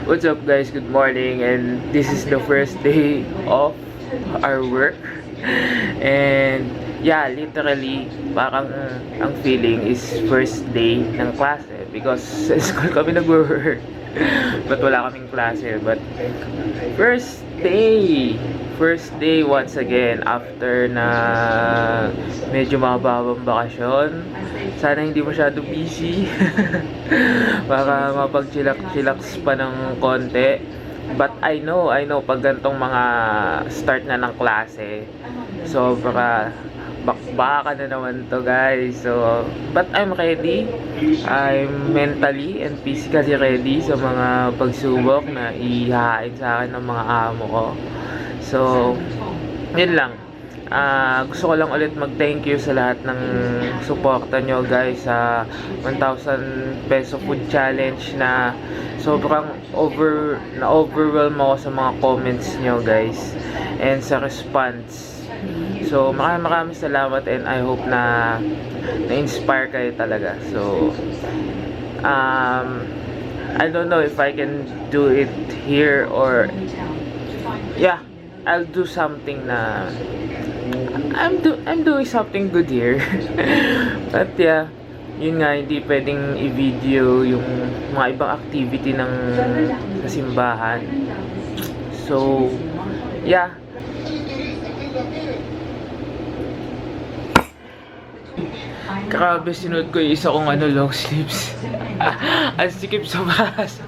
What's up guys? Good morning, and this is the first day of our work. And yeah, literally parang ang feeling is first day ng klase because sa school kami nag-work. But wala kaming klase. But first day once again after na medyo mababang bakasyon. Sana hindi masyado busy para mapag-chillax pa ng konti. But I know pag gantong mga start na ng klase, so baka na naman to guys. So but I'm ready. I'm mentally and physically ready sa mga pagsubok na ihahain sa akin ng mga amo ko. So yun lang. Gusto ko lang ulit mag-thank you sa lahat ng suporta nyo guys sa 1,000 peso food challenge na sobrang na-overwhelm ako sa mga comments nyo guys and sa response. So maraming salamat, and I hope na na-inspire kayo talaga. So I don't know if I can do it here or yeah, I'll do something na I'm doing something good here. But yeah, yun nga, hindi pwedeng i-video yung mga ibang activity ng sa simbahan. So yeah, grabe, sinuot ko yung isa kong long sleeves. Ang sikip sa braso.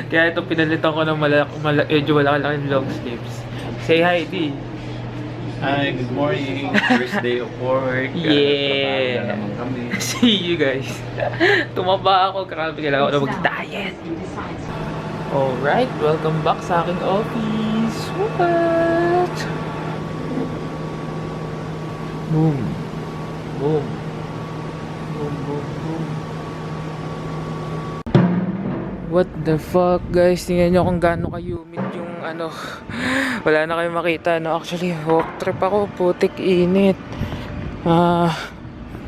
Kaya ito pinalitan ko ng medyo malaki-laki long sleeves. Say hi, D. Hi, good morning. First day of work. Yeah. Na naman kami. See you guys. Tumaba ako. Grabe, kailangan ko na mag-diet. Alright, welcome back sa aking office. What? Boom. Boom. Boom, boom, boom. What the fuck guys? Tingnan nyo kung gaano ka-humid yung wala na kayong makita, no? Actually, walk trip ako, putik init.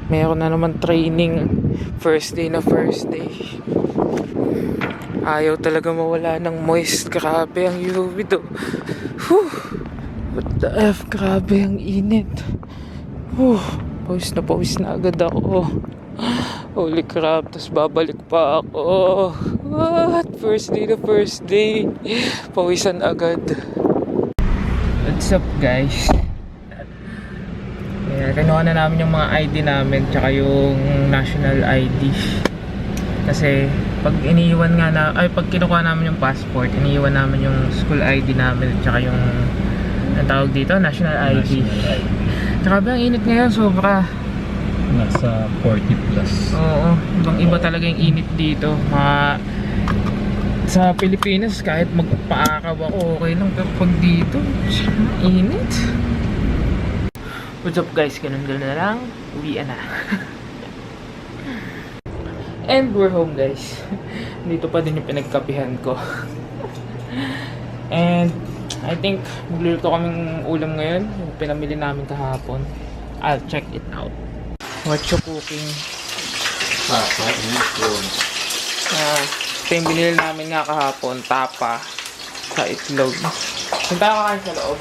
Meron na naman training. First day. Ayaw talaga mawala ng moist. Grabe ang humid, oh. Whew. What the F? Grabe ang init. Whew. Pawis na agad ako. Holy crap, tapos babalik pa ako. What? First day. Pawisan agad. What's up guys? Kinuha na namin yung mga ID namin tsaka yung national ID. Kasi pag kinukuha namin yung passport, iniiwan namin yung school ID namin tsaka yung ang tawag dito, national ID. Tsaka ba ang init ngayon, sobra. Nasa 40 plus. Oo, ibang-iba talaga yung init dito. Sa Pilipinas, kahit magpaakaw ako, okay lang. Pero pag dito, init. What's up guys? Ganun na lang. Uwian na. And we're home guys. Dito pa din yung pinagkapihan ko. And I think magluluto kaming ulam ngayon. Yung pinamili namin kahapon. I'll check it out. What you cooking? Papa, inikon. Ito yung binili namin nga kahapon. Tapa sa itlog. Punta ka kain sa loob.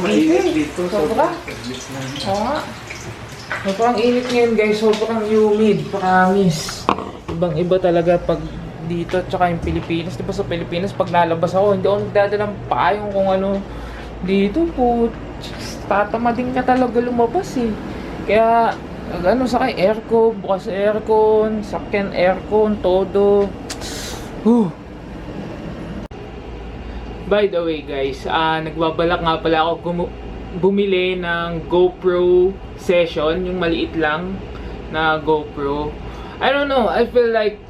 Mainit dito. Sobra? Oo nga. Sobrang init ngayon guys. Sobrang humid. Promise. Ibang-iba talaga pag dito tsaka yung Pilipinas. Diba sa Pilipinas pag lalabas ako, hindi ako nagdadalang payong kung ano. Dito po, tatamadin ka talaga lumabas eh. Kaya sakay aircon, bukas aircon, sakyan aircon, todo. By the way guys, nagbabalak nga pala ako bumili ng GoPro Session, yung maliit lang na GoPro. I don't know, I feel like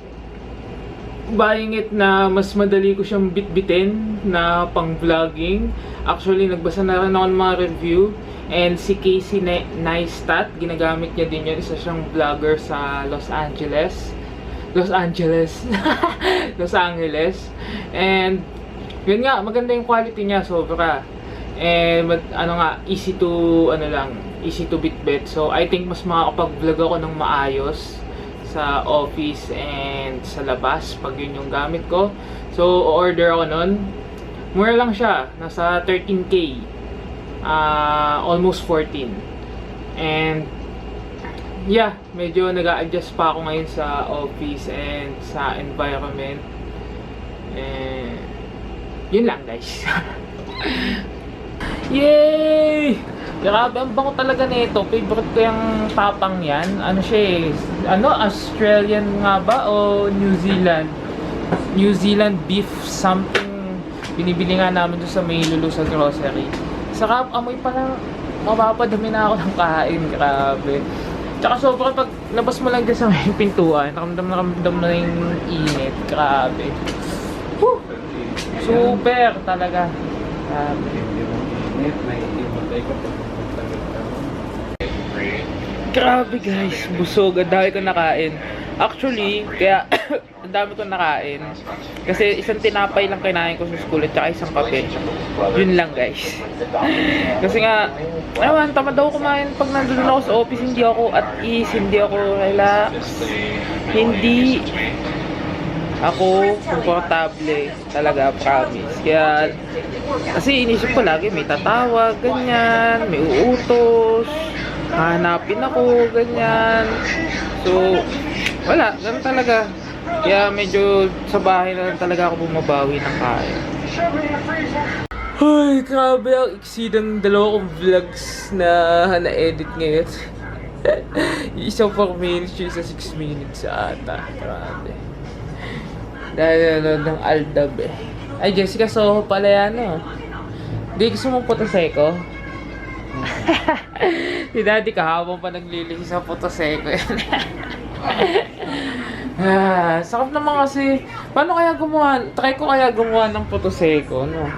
buying it na mas madali ko siyang bitbitin na pang vlogging. Actually, nagbasa na rin ako ng mga review. And si Casey Neistat, ginagamit niya din yun. Isa siyang vlogger sa Los Angeles. And yun nga, maganda yung quality niya, sobra. And easy to bitbit. So I think mas makakapag-vlog ako ng maayos sa office and sa labas pag yun yung gamit ko. So, order ako nun. Mura lang siya. Nasa 13K. Almost 14. And, yeah, medyo nag-a-adjust pa ako ngayon sa office and sa environment. And, yun lang guys. Yay! Grabe, ang bango talaga nito. Favorite ko yung tapang yan. Ano siya eh? Australian nga ba? O New Zealand? New Zealand beef something. Binibili nga namin doon sa may Lulu sa grocery. Saka amoy pa lang. Mapapadami na ako ng kain. Grabe. Tsaka sobrang pag labas mo lang dyan sa may pintuan, nakamdam na yung init. Grabe. Whew! Super talaga. Grabe. Grabe guys, busog. Ang dami ko nakain. Actually, kaya ang dami ko nakain. Kasi isang tinapay lang kinain ko sa school at saka isang kape. Yun lang guys. Kasi nga, ewan, tamad ako kumain pag nandun ako sa office. Hindi ako at ease, hindi ako relax. Hindi ako komportable talaga, promise. Kaya, kasi inisip ko lagi may tatawag, ganyan, may uutos, hanapin ako, ganyan. So, wala, ganun talaga. Kaya medyo sa bahay na lang talaga ako bumabawi ng kain. Ay, grabe ang exceed ng dalawa kong vlogs na na-edit ngayon. Yung isa 4 minutes, yung isa 6 minutes ata. Grabe. Dahil ng Aldab eh. Ay, Jessica Soho pala yan, no? Di gusto mo Potoseko? Si Daddy kahapon pa naglilihis sa Potoseko. Sakap naman kasi. Paano kaya gumawa? Try ko kaya gumawa ng Potoseko, no?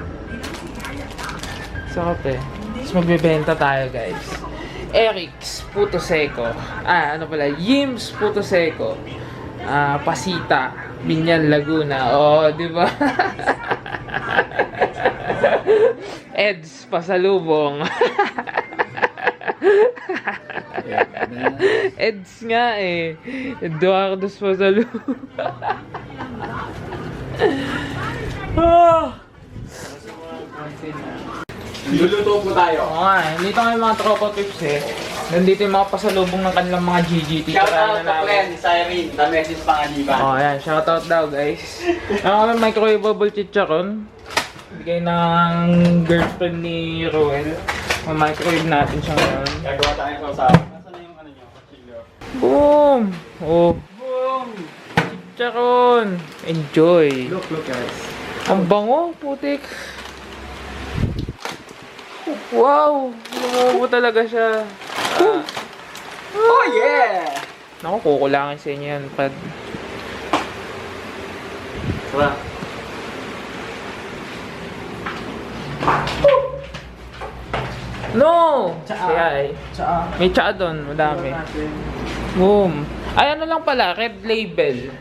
Sakap eh. Tapos magbibenta tayo, guys. Eric's Potoseko. Ano pala? Yim's Potoseko. Pasita. Binyan, Laguna. Oh, di ba? Eds, pasalubong. Eds nga eh. Eduardo's pasalubong. Luluto po tayo. Oo nga eh. Dito kami mga tropa tips eh. Nandito yung mga pasalubong ng kanilang mga GGT. Shoutout to Glenn, Cyrene, The Message Pangaliban. Oh, ayan. Shoutout daw, guys. Kami microwavable chicharon. Bigay ng girlfriend ni Roel. Ma-microwave natin siya ngayon. Gagawa tayo sa usapan. Nasaan na yung ano nyo? Kachilo. Boom! Oh, Boom! chicharon! Enjoy! Look guys. Ang bango, putik. Wow! Lumubo talaga siya. Oh yeah! Naku, kukulangin sa inyo yan, pad. Sarap. No! Tsaa. Kaya eh. May tsaa doon, madami. Boom! Ay, ano lang pala, red label.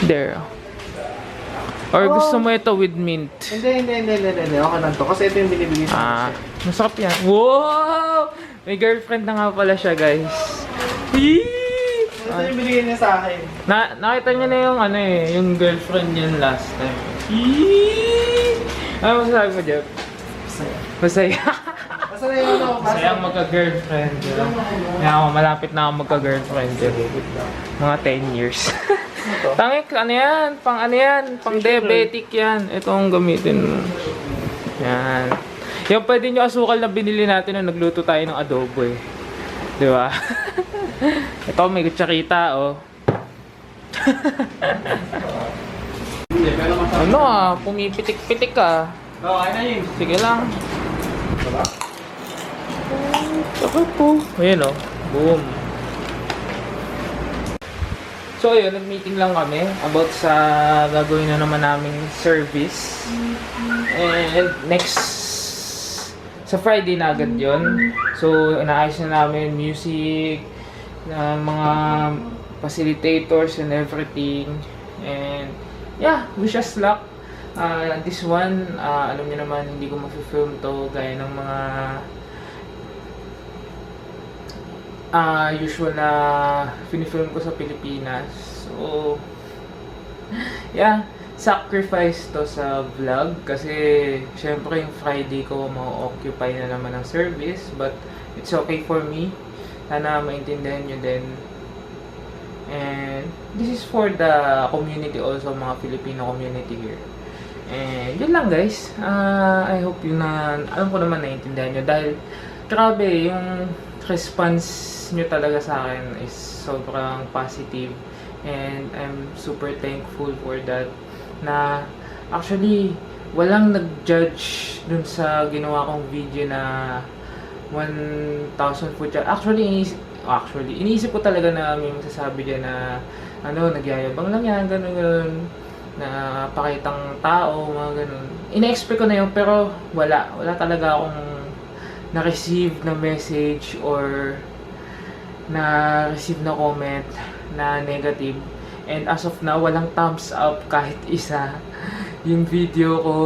There. Or gusto mo ito with mint? Hindi. Okay lang to. Kasi ito yung binibigay sa Masarap yan. Wow! May girlfriend na nga pala siya, guys. Yee! Ito yung binigay niya sa akin. Nakita niya na yung ano eh, yung girlfriend niya last time. Yee! Ano masasabi mo, Jeff? Masaya. Basta na yung ano. Masaya ang magka-girlfriend. Kaya ako, malapit na ako magka-girlfriend. Mga 10 years. Tangik, ano yan? Pang diabetic yan. Ito ang gamitin mo. Yan. Yung pwede nyo asukal na binili natin nung nagluto tayo ng adobo eh. Di ba? Ito may kutsarita oh. Ano pumipitik-pitik ka. Okay na yun. Sige lang. Sakit po. Ayan oh. Boom. So ayun, nag-meeting lang kami about sa gagawin na naman naming service. And next, sa Friday na agad yun. So inaayos na namin music, mga facilitators and everything. And yeah, wish us luck. This one, alam niyo naman, hindi ko ma-film to gaya ng mga usual na pinifilm ko sa Pilipinas. So, yeah, sacrifice to sa vlog kasi syempre yung Friday ko ma-occupy na naman ng service, but it's okay for me. Sana maintindihan nyo din. And this is for the community also, mga Filipino community here. And yun lang guys. I hope yun na, alam ko naman naiintindihan nyo dahil grabe yung response nyo talaga sa akin is sobrang positive. And I'm super thankful for that. Na actually, walang nag-judge dun sa ginawa kong video na 1,000 foot challenge. Actually, iniisip ko talaga na may masasabi dyan na nagyayabang lang yan, ganun, na pakitang tao, mga ganun. Ina-expect ko na yun, pero wala talaga akong na-receive na message or na-receive na comment na negative. And as of now, walang thumbs up kahit isa yung video ko.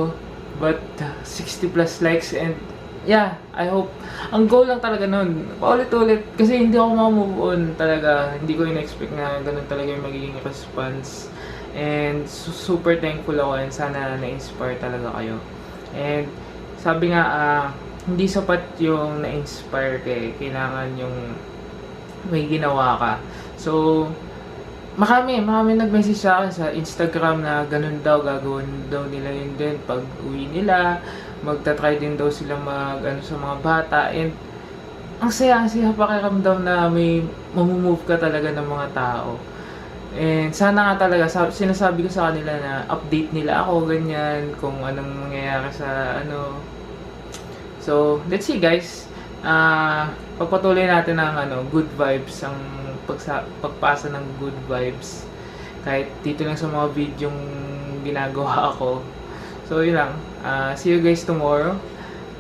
But 60 plus likes, and yeah, I hope. Ang goal lang talaga nun, paulit-ulit. Kasi hindi ako ma-move on talaga. Hindi ko in-expect na ganun talaga yung magiging response. And super thankful ako, and sana na-inspire talaga kayo. And sabi nga, hindi sapat yung na-inspire kayo. Kailangan yung may ginawa ka. So, marami nag-message sa akin sa Instagram na ganun daw, gagawin daw nila yun din pag uwi nila. Magta-try din daw sila sa mga bata. And ang saya pakiramdam na may mamumove ka talaga ng mga tao. And sana nga talaga, sinasabi ko sa kanila na update nila ako, ganyan, kung anong nangyayari sa So, let's see guys. Pagpatuloy natin ng good vibes, ang pagpasa ng good vibes. Kahit dito lang sa mga videong ginagawa ako. So, yun lang. See you guys tomorrow.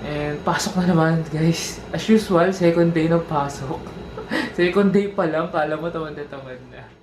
And pasok na naman guys. As usual, second day ng pasok. Second day pa lang, kala mo tamad na tamad na.